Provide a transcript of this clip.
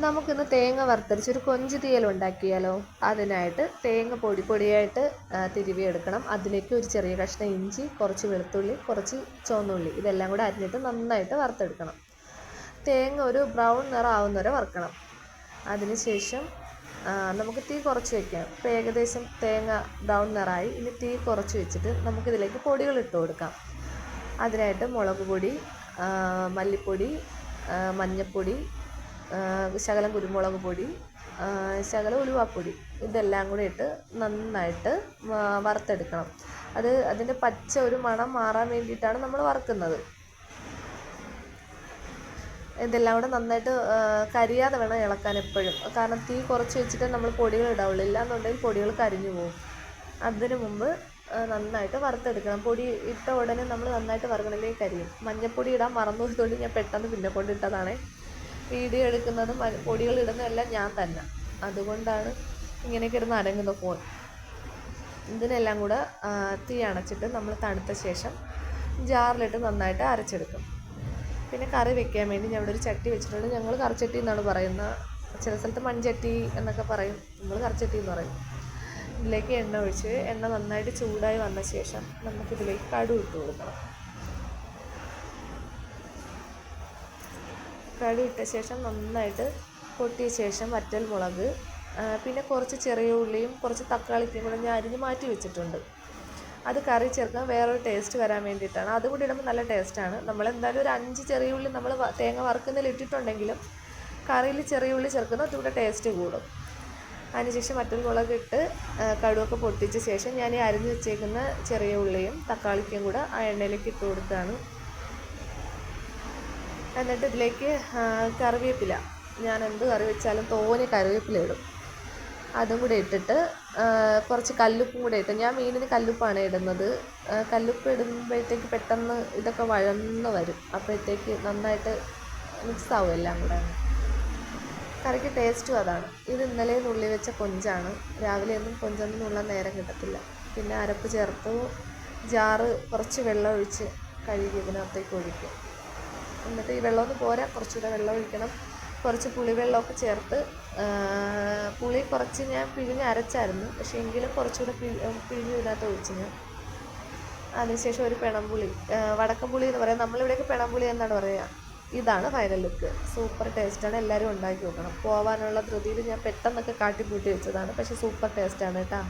നമുക്കിന്ന് തേങ്ങ വറുത്തരച്ച് ഒരു കൊഞ്ച് തീയൽ ഉണ്ടാക്കിയാലോ? അതിനായിട്ട് തേങ്ങ പൊടിയായിട്ട് തിരുവിയെടുക്കണം. അതിലേക്ക് ഒരു ചെറിയ കഷ്ണം ഇഞ്ചി, കുറച്ച് വെളുത്തുള്ളി, കുറച്ച് ചുവന്നുള്ളി ഇതെല്ലാം കൂടെ അരിഞ്ഞിട്ട് നന്നായിട്ട് വറുത്തെടുക്കണം. തേങ്ങ ഒരു ബ്രൗൺ നിറം ആവുന്നവരെ വറുക്കണം. അതിനുശേഷം നമുക്ക് തീ കുറച്ച് വയ്ക്കാം. ഇപ്പോൾ ഏകദേശം തേങ്ങ ബ്രൗൺ നിറമായി. ഇനി തീ കുറച്ച് വെച്ചിട്ട് നമുക്കിതിലേക്ക് പൊടികൾ ഇട്ട് കൊടുക്കാം. അതിനായിട്ട് മുളക് പൊടി, മല്ലിപ്പൊടി, മഞ്ഞൾപ്പൊടി, ശകലം കുരുമുളക് പൊടി, ശകലം ഉലുവാപ്പൊടി ഇതെല്ലാം കൂടി ഇട്ട് നന്നായിട്ട് വറുത്തെടുക്കണം. അതിൻ്റെ പച്ച ഒരു മണം മാറാൻ വേണ്ടിയിട്ടാണ് നമ്മൾ വറുക്കുന്നത്. ഇതെല്ലാം കൂടെ നന്നായിട്ട് കരിയാതെ വേണം ഇളക്കാൻ എപ്പോഴും. കാരണം തീ കുറച്ച് വെച്ചിട്ട് നമ്മൾ പൊടികൾ ഇടാവുള്ളൂ. ഇല്ലാന്നുണ്ടെങ്കിൽ പൊടികൾ കരിഞ്ഞു പോകും. അതിന് മുമ്പ് നന്നായിട്ട് വറുത്തെടുക്കണം. പൊടി ഇട്ട ഉടനെ നമ്മൾ നന്നായിട്ട് വറുക്കണമെങ്കിൽ കരിയും. മഞ്ഞൾപ്പൊടി ഇടാൻ മറന്നു പോയതുകൊണ്ട് ഞാൻ പെട്ടെന്ന് പിന്നെ കൊണ്ടിട്ടതാണ്. വീഡിയോ എടുക്കുന്നതും പൊടികൾ ഇടുന്നതും എല്ലാം ഞാൻ തന്നെ. അതുകൊണ്ടാണ് ഇങ്ങനെയൊക്കെ ഇരുന്ന് അരങ്ങുന്ന ഫോൺ. ഇതിനെല്ലാം കൂടെ തീ അണച്ചിട്ട് നമ്മൾ തണുത്ത ശേഷം ജാറിലിട്ട് നന്നായിട്ട് അരച്ചെടുക്കും. പിന്നെ കറി വെക്കാൻ വേണ്ടി ഞാൻ ഇവിടെ ഒരു ചട്ടി വെച്ചിട്ടുണ്ട്. ഞങ്ങൾ കറിച്ചട്ടി എന്നാണ് പറയുന്നത്. ചില സ്ഥലത്ത് മൺചട്ടി എന്നൊക്കെ പറയും. നമ്മൾ കറിച്ചട്ടി എന്ന് പറയും. ഇതിലേക്ക് എണ്ണ ഒഴിച്ച് എണ്ണ നന്നായിട്ട് ചൂടായി വന്ന ശേഷം നമുക്കിതിലേക്ക് കടുക് ഇട്ട് കൊടുക്കണം. കടുക് ഇട്ട ശേഷം നന്നായിട്ട് പൊട്ടിയ ശേഷം വറ്റൽ മുളക്, പിന്നെ കുറച്ച് ചെറിയ ഉള്ളിയും കുറച്ച് തക്കാളിക്കും കൂടെ ഞാൻ അരിഞ്ഞ് മാറ്റി വെച്ചിട്ടുണ്ട്. അത് കറി ചേർക്കാൻ വേറൊരു ടേസ്റ്റ് വരാൻ വേണ്ടിയിട്ടാണ്. അതുകൂടി ഇടുമ്പോൾ നല്ല ടേസ്റ്റാണ്. നമ്മളെന്തായാലും ഒരു 5 ചെറിയ ഉള്ളി നമ്മൾ തേങ്ങ വറുക്കുന്നതിൽ ഇട്ടിട്ടുണ്ടെങ്കിലും കറിയിൽ ചെറിയ ഉള്ളി ചേർക്കുന്നത് അതുകൂടെ ടേസ്റ്റ് കൂടും. അതിനുശേഷം വറ്റൽ മുളക് ഇട്ട് കടുകൊക്കെ പൊട്ടിച്ച ശേഷം ഞാൻ ഈ അരിഞ്ഞ് വെച്ചേക്കുന്ന ചെറിയ ഉള്ളിയും തക്കാളിക്കും കൂടെ ആ എണ്ണയിലേക്ക് ഇട്ട് കൊടുക്കുകയാണ്. എന്നിട്ട് ഇതിലേക്ക് കറിവേപ്പില, ഞാൻ എന്ത് കറി വെച്ചാലും തോനെ കറിവേപ്പില ഇടും. അതും കൂടെ ഇട്ടിട്ട് കുറച്ച് കല്ലുപ്പും കൂടെ ഇട്ട്, ഞാൻ മീനിന് കല്ലുപ്പാണ് ഇടുന്നത്. കല്ലുപ്പ് ഇടുമ്പോഴത്തേക്ക് പെട്ടെന്ന് ഇതൊക്കെ വഴന്ന് വരും. അപ്പോഴത്തേക്ക് നന്നായിട്ട് മിക്സ് ആവും എല്ലാം കൂടെ. കറിക്ക് ടേസ്റ്റും അതാണ്. ഇത് ഇന്നലെ നുള്ളി വെച്ച കൊഞ്ചാണ്. രാവിലെ ഒന്നും കൊഞ്ചൊന്നും നുള്ളാൻ നേരം കിട്ടത്തില്ല. പിന്നെ അരപ്പ് ചേർത്ത് ജാറ് കുറച്ച് വെള്ളം ഒഴിച്ച് കഴുകി ഇതിനകത്തേക്ക് ഒഴിക്കും. എന്നിട്ട് ഈ വെള്ളമൊന്നും പോരാ, കുറച്ചുകൂടെ വെള്ളം ഒഴിക്കണം. കുറച്ച് പുളിവെള്ളമൊക്കെ ചേർത്ത്, പുളി കുറച്ച് ഞാൻ പിഴിഞ്ഞ് അരച്ചായിരുന്നു. പക്ഷേ എങ്കിലും കുറച്ചുകൂടെ പിഴിഞ്ഞ് ഇതിനകത്ത് ഒഴിച്ച് ഞാൻ. അതിനുശേഷം ഒരു പെണംപുളി, വടക്കംപുളി എന്ന് പറയാം, നമ്മളിവിടെയൊക്കെ പെണംപുളി എന്നാണ് പറയുക. ഇതാണ് ഫൈനൽ ലുക്ക്. സൂപ്പർ ടേസ്റ്റാണ്. എല്ലാവരും ഉണ്ടാക്കി നോക്കണം. പോകാനുള്ള ധൃതിയിൽ ഞാൻ പെട്ടെന്നൊക്കെ കാട്ടിപ്പൂട്ടി വെച്ചതാണ്. പക്ഷേ സൂപ്പർ ടേസ്റ്റാണ് കേട്ടോ.